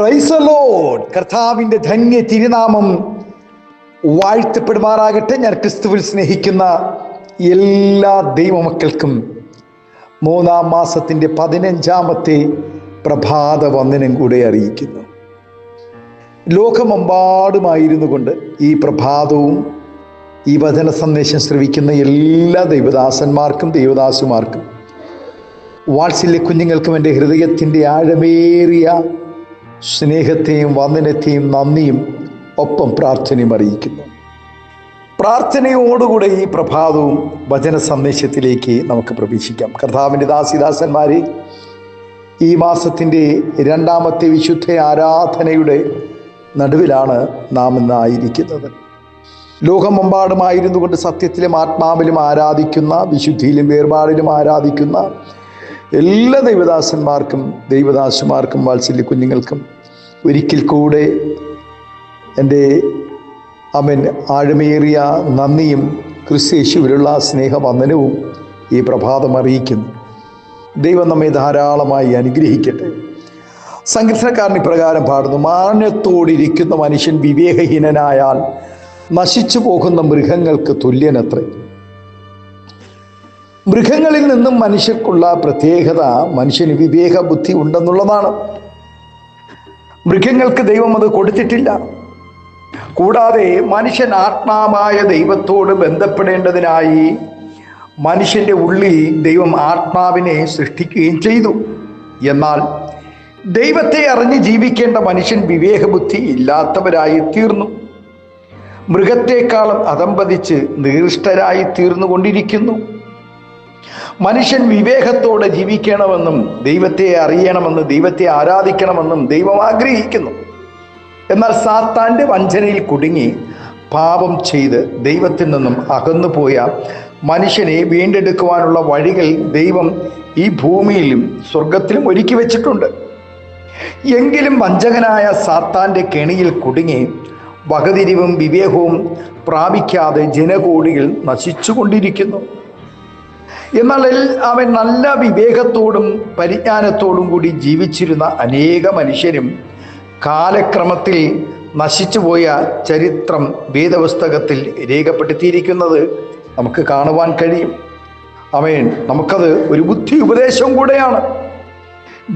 Praise the Lord. കർത്താവിൻ്റെ ധന്യ തിരുനാമം വാഴ്ത്തപ്പെടുമാറാകട്ടെ. ഞാൻ ക്രിസ്തുവിൽ സ്നേഹിക്കുന്ന എല്ലാ ദൈവമക്കൾക്കും 3-ാം മാസത്തിൻ്റെ 15-ാമത്തെ പ്രഭാത വന്ദനം കൂടെ അറിയിക്കുന്നു. ലോകമെമ്പാടുമായിരുന്നു കൊണ്ട് ഈ പ്രഭാതവും ഈ വചന സന്ദേശം ശ്രവിക്കുന്ന എല്ലാ ദൈവദാസന്മാർക്കും ദൈവദാസുമാർക്കും വാത്സല്യ കുഞ്ഞുങ്ങൾക്കും എൻ്റെ ഹൃദയത്തിൻ്റെ ആഴമേറിയ സ്നേഹത്തെയും വന്ദനത്തെയും നന്ദിയും ഒപ്പം പ്രാർത്ഥനയും അറിയിക്കുന്നു. പ്രാർത്ഥനയോടുകൂടെ ഈ പ്രഭാതവും വചന സന്ദേശത്തിലേക്ക് നമുക്ക് പ്രവേശിക്കാം. കർത്താവിൻ്റെ ദാസിദാസന്മാരെ, ഈ മാസത്തിൻ്റെ 2-ാമത്തെ വിശുദ്ധ ആരാധനയുടെ നടുവിലാണ് നാം ഇന്നായിരിക്കുന്നത്. ലോകമെമ്പാടുമായിരുന്നു കൊണ്ട് സത്യത്തിലും ആത്മാവിലും ആരാധിക്കുന്ന, വിശുദ്ധിയിലും വേർപാടിലും ആരാധിക്കുന്ന എല്ലാ ദൈവദാസന്മാർക്കും ദൈവദാസുമാർക്കും വാത്സല്യ കുഞ്ഞുങ്ങൾക്കും ഒരിക്കൽ കൂടെ എൻ്റെ ആഴമേറിയ നന്ദിയും ക്രിസ്തുയേശുവിലുള്ള സ്നേഹവന്ദനവും ഈ പ്രഭാതം അറിയിക്കുന്നു. ദൈവം നമ്മെ ധാരാളമായി അനുഗ്രഹിക്കട്ടെ. സങ്കീർത്തനക്കാരൻ ഇപ്രകാരം പാടുന്നു: മാന്യത്തോടിരിക്കുന്ന മനുഷ്യൻ വിവേകഹീനനായാൽ നശിച്ചു പോകുന്ന മൃഗങ്ങൾക്ക് തുല്യനത്രേ. മൃഗങ്ങളിൽ നിന്നും മനുഷ്യർക്കുള്ള പ്രത്യേകത മനുഷ്യന് വിവേക ബുദ്ധി ഉണ്ടെന്നുള്ളതാണ്. മൃഗങ്ങൾക്ക് ദൈവം അത് കൊടുത്തിട്ടില്ല. കൂടാതെ മനുഷ്യൻ ആത്മാവായ ദൈവത്തോട് ബന്ധപ്പെടേണ്ടതിനായി മനുഷ്യൻ്റെ ഉള്ളിൽ ദൈവം ആത്മാവിനെ സൃഷ്ടിക്കുകയും ചെയ്തു. എന്നാൽ ദൈവത്തെ അറിഞ്ഞ് ജീവിക്കേണ്ട മനുഷ്യൻ വിവേകബുദ്ധി ഇല്ലാത്തവരായി തീർന്നു. മൃഗത്തെക്കാളും അധംപതിച്ച് നികൃഷ്ടരായി തീർന്നുകൊണ്ടിരിക്കുന്നു. മനുഷ്യൻ വിവേകത്തോടെ ജീവിക്കണമെന്നും ദൈവത്തെ അറിയണമെന്നും ദൈവത്തെ ആരാധിക്കണമെന്നും ദൈവം ആഗ്രഹിക്കുന്നു. എന്നാൽ സാത്താൻ്റെ വഞ്ചനയിൽ കുടുങ്ങി പാപം ചെയ്ത് ദൈവത്തിൽ നിന്നും അകന്നുപോയ മനുഷ്യനെ വീണ്ടെടുക്കുവാനുള്ള വഴികൾ ദൈവം ഈ ഭൂമിയിലും സ്വർഗത്തിലും ഒരുക്കി വെച്ചിട്ടുണ്ട്. എങ്കിലും വഞ്ചകനായ സാത്താൻ്റെ കെണിയിൽ കുടുങ്ങി വകതിരിവും വിവേകവും പ്രാപിക്കാതെ ജനകോടികൾ നശിച്ചുകൊണ്ടിരിക്കുന്നു. എന്നാൽ അവൻ നല്ല വിവേകത്തോടും പരിജ്ഞാനത്തോടും കൂടി ജീവിച്ചിരുന്ന അനേക മനുഷ്യരും കാലക്രമത്തിൽ നശിച്ചുപോയ ചരിത്രം വേദപുസ്തകത്തിൽ രേഖപ്പെടുത്തിയിരിക്കുന്നത് നമുക്ക് കാണുവാൻ കഴിയും. നമുക്കത് ഒരു ബുദ്ധി ഉപദേശവും കൂടെയാണ്.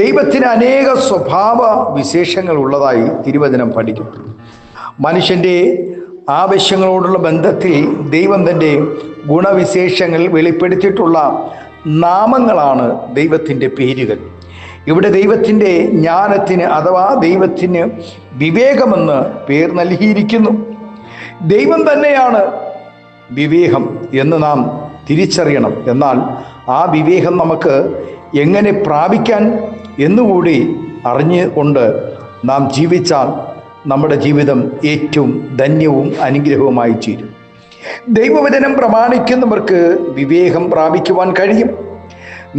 ദൈവത്തിന് അനേക സ്വഭാവ വിശേഷങ്ങൾ ഉള്ളതായി തിരുവചനം പഠിക്കും. മനുഷ്യൻ്റെ ആവശ്യങ്ങളോടുള്ള ബന്ധത്തിൽ ദൈവം തൻ്റെ ഗുണവിശേഷങ്ങൾ വെളിപ്പെടുത്തിയിട്ടുള്ള നാമങ്ങളാണ് ദൈവത്തിൻ്റെ പേരുകൾ. ഇവിടെ ദൈവത്തിൻ്റെ ജ്ഞാനത്തിന് അഥവാ ദൈവത്തിന് വിവേകമെന്ന് പേർ നൽകിയിരിക്കുന്നു. ദൈവം തന്നെയാണ് വിവേകം എന്ന് നാം തിരിച്ചറിയണം. എന്നാൽ ആ വിവേകം നമുക്ക് എങ്ങനെ പ്രാപിക്കാൻ എന്നുകൂടി അറിഞ്ഞുകൊണ്ട് നാം ജീവിച്ചാൽ നമ്മുടെ ജീവിതം ഏറ്റവും ധന്യവും അനുഗ്രഹവുമായി തീരും. ദൈവവചനം പ്രമാണിക്കുന്നവർക്ക് വിവേകം പ്രാപിക്കുവാൻ കഴിയും.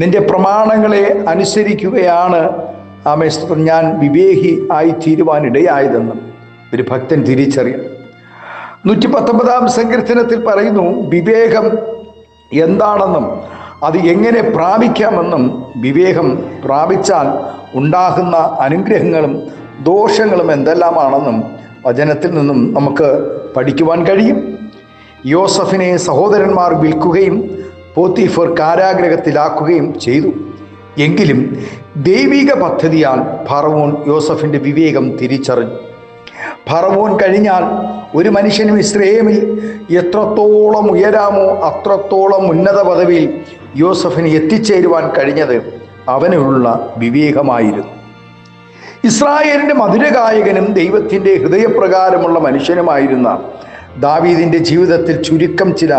നിന്റെ പ്രമാണങ്ങളെ അനുസരിക്കുകയാണ് ഞാൻ വിവേകി ആയി തീരുവാനിടയായതെന്നും ഒരു ഭക്തൻ തിരിച്ചറിയണം. 119-ാം സങ്കീർത്തനത്തിൽ പറയുന്നു, വിവേകം എന്താണെന്നും അത് എങ്ങനെ പ്രാപിക്കാമെന്നും വിവേകം പ്രാപിച്ചാൽ ഉണ്ടാകുന്ന അനുഗ്രഹങ്ങളും ദോഷങ്ങളും എന്തെല്ലാമാണെന്നും വചനത്തിൽ നിന്നും നമുക്ക് പഠിക്കുവാൻ കഴിയും. യോസഫിനെ സഹോദരന്മാർ വിൽക്കുകയും പോത്തിഫർ കാരാഗ്രഹത്തിലാക്കുകയും ചെയ്തു. എങ്കിലും ദൈവിക പദ്ധതിയാൽ ഫറവോൻ യോസഫിൻ്റെ വിവേകം തിരിച്ചറിഞ്ഞു. ഫറവോൻ കഴിഞ്ഞാൽ ഒരു മനുഷ്യനും ഇസ്രായേലിൽ എത്രത്തോളം ഉയരാമോ അത്രത്തോളം ഉന്നത പദവിയിൽ യോസഫിന് എത്തിച്ചേരുവാൻ കഴിഞ്ഞത് അവനുള്ള വിവേകമായിരുന്നു. ഇസ്രായേലിൻ്റെ മധുരഗായകനും ദൈവത്തിൻ്റെ ഹൃദയപ്രകാരമുള്ള മനുഷ്യനുമായിരുന്ന ദാവീദിൻ്റെ ജീവിതത്തിൽ ചുരുക്കം ചില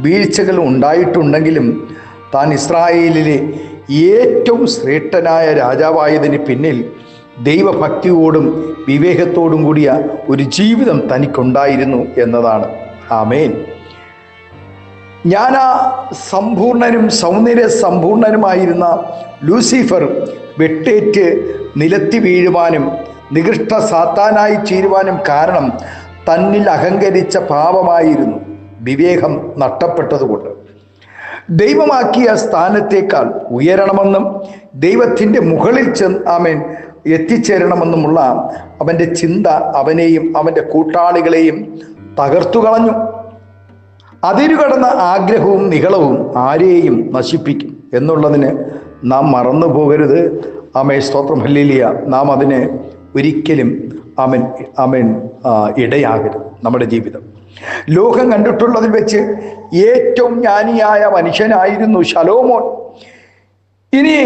വീഴ്ചകൾ ഉണ്ടായിട്ടുണ്ടെങ്കിലും താൻ ഇസ്രായേലിലെ ഏറ്റവും ശ്രേഷ്ഠനായ രാജാവായതിന് പിന്നിൽ ദൈവഭക്തിയോടും വിവേകത്തോടും കൂടിയ ഒരു ജീവിതം തനിക്കുണ്ടായിരുന്നു എന്നതാണ്. ആമേൻ. സമ്പൂർണനും സൗന്ദര്യ സമ്പൂർണനുമായിരുന്ന ലൂസിഫർ വെട്ടേറ്റ് നിലത്തി വീഴുവാനും നികൃഷ്ട സാത്താനായി ചേരുവാനും കാരണം തന്നിൽ അഹങ്കരിച്ച പാപമായിരുന്നു. വിവേകം നഷ്ടപ്പെട്ടതുകൊണ്ട് ദൈവമാക്കിയ സ്ഥാനത്തേക്കാൾ ഉയരണമെന്നും ദൈവത്തിൻ്റെ മുകളിൽ എത്തിച്ചേരണമെന്നുമുള്ള അവൻ്റെ ചിന്ത അവനെയും അവൻ്റെ കൂട്ടാളികളെയും തകർത്തു കളഞ്ഞു. അതിരുകടന്ന ആഗ്രഹവും നിഗളവും ആരെയും നശിപ്പിക്കും എന്നുള്ളതിന് നാം മറന്നു പോകരുത്. ആമേൻ, സ്തോത്രം, ഹല്ലേലൂയ. നാം അതിന് ഒരിക്കലും ഇടയാകരുത്. നമ്മുടെ ജീവിതം ലോകം കണ്ടിട്ടുള്ളതിൽ വെച്ച് ഏറ്റവും ജ്ഞാനിയായ മനുഷ്യനായിരുന്നു ശലോമോൻ. ഇനി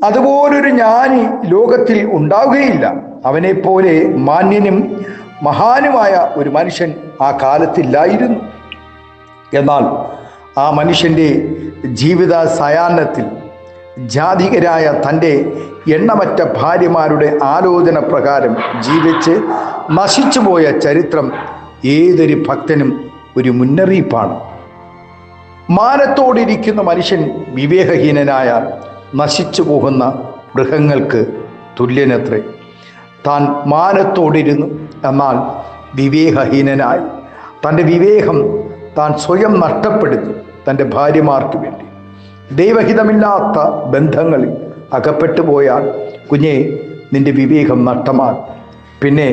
അതുപോലൊരു ജ്ഞാനി ലോകത്തിൽ ഉണ്ടാവുകയില്ല. അവനെപ്പോലെ മാന്യനും മഹാനുമായ ഒരു മനുഷ്യൻ ആ കാലത്തില്ലായിരുന്നു. എന്നാൽ ആ മനുഷ്യൻ്റെ ജീവിത സായാഹ്നത്തിൽ ജാതികരായ തൻ്റെ എണ്ണമറ്റ ഭാര്യമാരുടെ ആലോചന പ്രകാരം ജീവിച്ച് നശിച്ചുപോയ ചരിത്രം ഏതൊരു ഭക്തനും ഒരു മുന്നറിയിപ്പാണ്. മാനത്തോടിരിക്കുന്ന മനുഷ്യൻ വിവേകഹീനനായാൽ നശിച്ചു പോകുന്ന മൃഗങ്ങൾക്ക് തുല്യനത്രേ. താൻ മാനത്തോടിരുന്നു, എന്നാൽ വിവേകഹീനനായി തൻ്റെ വിവേകം താൻ സ്വയം നഷ്ടപ്പെടുത്തി തൻ്റെ ഭാര്യമാർക്ക് വേണ്ടി ദൈവഹിതമില്ലാത്ത ബന്ധങ്ങളിൽ അകപ്പെട്ടു പോയാൽ കുഞ്ഞെ, നിന്റെ വിവേകം നഷ്ടമാകും. പിന്നെ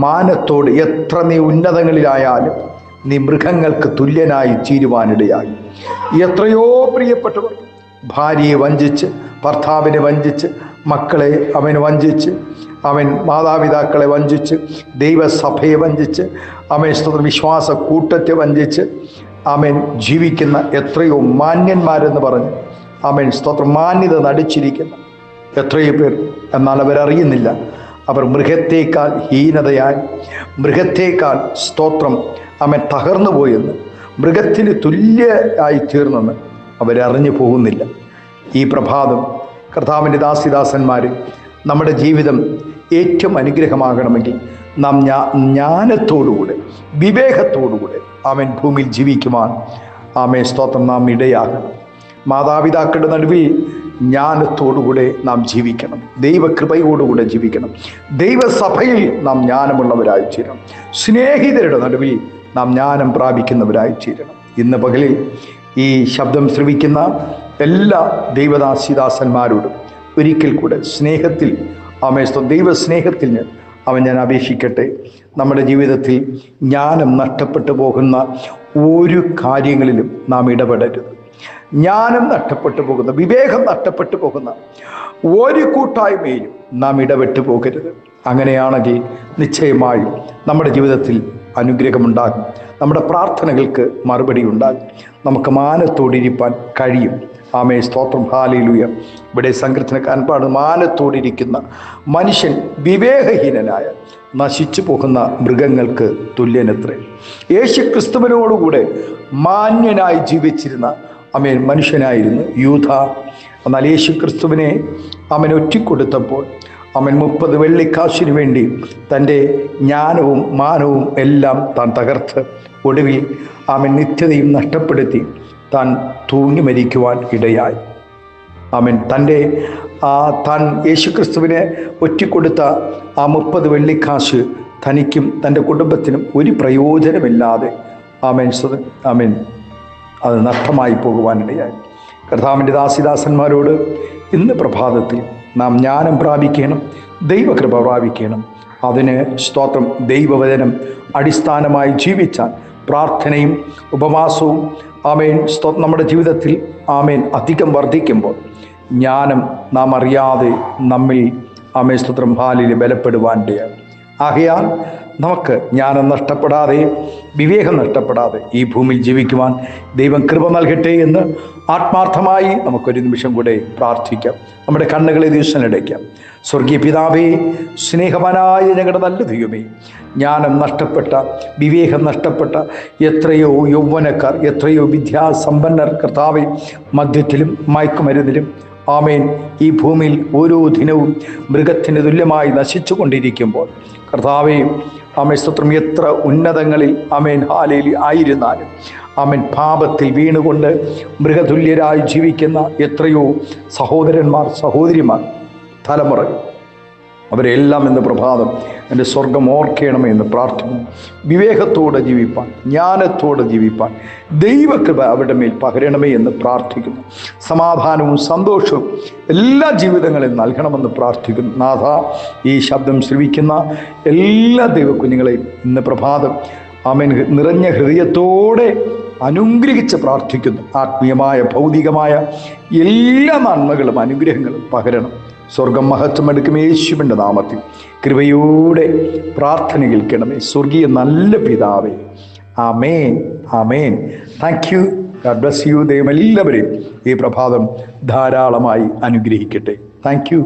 മാനത്തോട് എത്ര നീ ഉന്നതങ്ങളിലായാലും നീ മൃഗങ്ങൾക്ക് തുല്യനായി തീരുവാനിടയായി. എത്രയോ പ്രിയപ്പെട്ടവർ ഭാര്യയെ വഞ്ചിച്ച്, ഭർത്താവിനെ വഞ്ചിച്ച്, മക്കളെ അവന് വഞ്ചിച്ച്, അവൻ മാതാപിതാക്കളെ വഞ്ചിച്ച്, ദൈവസഭയെ വഞ്ചിച്ച്, അവൻ വിശ്വാസ കൂട്ടത്തെ വഞ്ചിച്ച് അവൻ ജീവിക്കുന്ന എത്രയോ മാന്യന്മാരെന്ന് പറഞ്ഞ് സ്തോത്രം മാന്യത നടിച്ചിരിക്കുന്ന എത്രയോ പേർ. എന്നാൽ അവരറിയുന്നില്ല, അവർ മൃഗത്തേക്കാൾ ഹീനതയായി, മൃഗത്തേക്കാൾ സ്തോത്രം തകർന്നു പോയെന്ന്, മൃഗത്തിന് തുല്യമായി തീർന്നെന്ന് അവരറിഞ്ഞു പോകുന്നില്ല. ഈ പ്രഭാതം കർത്താവിൻ്റെ ദാസിദാസന്മാർ, നമ്മുടെ ജീവിതം ഏറ്റവും അനുഗ്രഹമാകണമെങ്കിൽ നാം ജ്ഞാനത്തോടുകൂടെ വിവേകത്തോടുകൂടെ ഭൂമിയിൽ ജീവിക്കുവാൻ സ്തോത്രം നാം ഇടയാകണം. മാതാപിതാക്കളുടെ നടുവിൽ ജ്ഞാനത്തോടുകൂടെ നാം ജീവിക്കണം. ദൈവകൃപയോടുകൂടെ ജീവിക്കണം. ദൈവസഭയിൽ നാം ജ്ഞാനമുള്ളവരായി തീരണം. സ്നേഹിതരുടെ നടുവിൽ നാം ജ്ഞാനം പ്രാപിക്കുന്നവരായി തീരണം. ഇന്ന് പകലിൽ ഈ ശബ്ദം ശ്രവിക്കുന്ന എല്ലാ ദൈവദാസിദാസന്മാരോടും ഒരിക്കൽ കൂടെ സ്നേഹത്തിൽ ദൈവസ്നേഹത്തിൽ ഞാൻ അപേക്ഷിക്കട്ടെ. നമ്മുടെ ജീവിതത്തിൽ ജ്ഞാനം നഷ്ടപ്പെട്ടു പോകുന്ന ഒരു കാര്യങ്ങളിലും നാം ഇടപെടരുത്. ജ്ഞാനം നഷ്ടപ്പെട്ടു പോകുന്ന, വിവേകം നഷ്ടപ്പെട്ടു പോകുന്ന ഒരു കൂട്ടായ്മയിലും നാം ഇടപെട്ടു പോകരുത്. അങ്ങനെയാണെങ്കിൽ നിശ്ചയമായും നമ്മുടെ ജീവിതത്തിൽ അനുഗ്രഹമുണ്ടാകും. നമ്മുടെ പ്രാർത്ഥനകൾക്ക് മറുപടി ഉണ്ടാകും. നമുക്ക് മാനത്തോടിരിപ്പാൻ കഴിയും. സ്തോത്രം, ഹല്ലേലൂയ. ഇവിടെ സങ്കീർത്തനക്കാരൻ പാടുന്നു, മാനത്തോടിരിക്കുന്ന മനുഷ്യൻ വിവേകഹീനനായ നശിച്ചു പോകുന്ന മൃഗങ്ങൾക്ക് തുല്യനത്രേ. യേശു ക്രിസ്തുവിനോടുകൂടെ മാന്യനായി ജീവിച്ചിരുന്ന മനുഷ്യനായിരുന്നു യൂദ. എന്നാൽ യേശു ക്രിസ്തുവിനെ ഒറ്റിക്കൊടുത്തപ്പോൾ 30 വെള്ളിക്കാശിനു വേണ്ടി തൻ്റെ ജ്ഞാനവും മാനവും എല്ലാം താൻ തകർത്ത് ഒടുവിൽ നിത്യതയും നഷ്ടപ്പെടുത്തി താൻ തൂങ്ങി മരിക്കുവാൻ ഇടയായി. താൻ യേശുക്രിസ്തുവിനെ ഒറ്റിക്കൊടുത്ത 30 വെള്ളിക്കാശ് തനിക്കും തൻ്റെ കുടുംബത്തിനും ഒരു പ്രയോജനമില്ലാതെ അത് നഷ്ടമായി പോകുവാനിടയായി. കർത്താവിൻ്റെ ദാസിദാസന്മാരോട് ഇന്ന് പ്രഭാതത്തിൽ നാം ജ്ഞാനം പ്രാപിക്കണം, ദൈവകൃപ പ്രാപിക്കണം. അതിന് സ്തോത്രം, ദൈവവചനം അടിസ്ഥാനമായി ജീവിച്ചാൽ പ്രാർത്ഥനയും ഉപവാസവും നമ്മുടെ ജീവിതത്തിൽ അധികം വർദ്ധിക്കുമ്പോൾ ജ്ഞാനം നാം അറിയാതെ നമ്മിൽ സ്തോത്രം ഭാലിൽ ബലപ്പെടുവാനിടയാണ്. ആകയാൽ നമുക്ക് ജ്ഞാനം നഷ്ടപ്പെടാതെ, വിവേകം നഷ്ടപ്പെടാതെ ഈ ഭൂമിയിൽ ജീവിക്കുവാൻ ദൈവം കൃപ നൽകട്ടെ എന്ന് ആത്മാർത്ഥമായി നമുക്കൊരു നിമിഷം കൂടെ പ്രാർത്ഥിക്കാം. നമ്മുടെ കണ്ണുകളെ ദിവസത്തിലടയ്ക്കാം. സ്വർഗീയ പിതാവേ, സ്നേഹവാനായ ഞങ്ങളുടെ നല്ല ദൈവമേ, ജ്ഞാനം നഷ്ടപ്പെട്ട, വിവേകം നഷ്ടപ്പെട്ട എത്രയോ യൗവനക്കാർ, എത്രയോ വിദ്യാസമ്പന്നർ കർത്താവേ മദ്യത്തിലും മയക്കുമരുന്നിലും ഈ ഭൂമിയിൽ ഓരോ ദിനവും മൃഗത്തിന് തുല്യമായി നശിച്ചു കൊണ്ടിരിക്കുമ്പോൾ കർത്താവേ സ്തോത്രം, എത്ര ഉന്നതങ്ങളിൽ ഹാലയിൽ ആയിരുന്നാലും പാപത്തിൽ വീണുകൊണ്ട് മൃഗതുല്യരായി ജീവിക്കുന്ന എത്രയോ സഹോദരന്മാർ, സഹോദരിമാർ, തലമുറകൾ അവരെല്ലാം ഇന്ന് പ്രഭാതം എൻ്റെ സ്വർഗം ഓർക്കണമേ എന്ന് പ്രാർത്ഥിക്കുന്നു. വിവേകത്തോടെ ജീവിപ്പാൻ, ജ്ഞാനത്തോടെ ജീവിപ്പാൻ ദൈവകൃപ അവരുടെ മേൽ പകരണമേ എന്ന് പ്രാർത്ഥിക്കുന്നു. സമാധാനവും സന്തോഷവും എല്ലാ ജീവിതങ്ങളിൽ നൽകണമെന്ന് പ്രാർത്ഥിക്കുന്നു. നാഥ, ഈ ശബ്ദം ശ്രവിക്കുന്ന എല്ലാ ദൈവകുഞ്ഞുങ്ങളെയും ഇന്ന് പ്രഭാതം ആമേൻ നിറഞ്ഞ ഹൃദയത്തോടെ അനുഗ്രഹിച്ച് പ്രാർത്ഥിക്കുന്നു. ആത്മീയമായ ഭൗതികമായ എല്ലാ നന്മകളും അനുഗ്രഹങ്ങളും പകരണം. സ്വർഗം മഹത്വമെടുക്കും യേശുവിൻ്റെ നാമത്തിൽ കൃപയോടെ പ്രാർത്ഥന കേൾക്കണമേ. സ്വർഗീയ നല്ല പിതാവേ, ആമേൻ, ആമേൻ. Thank you. God bless you. ദൈവം എല്ലാവരെയും ഈ പ്രഭാതം ധാരാളമായി അനുഗ്രഹിക്കട്ടെ. Thank U.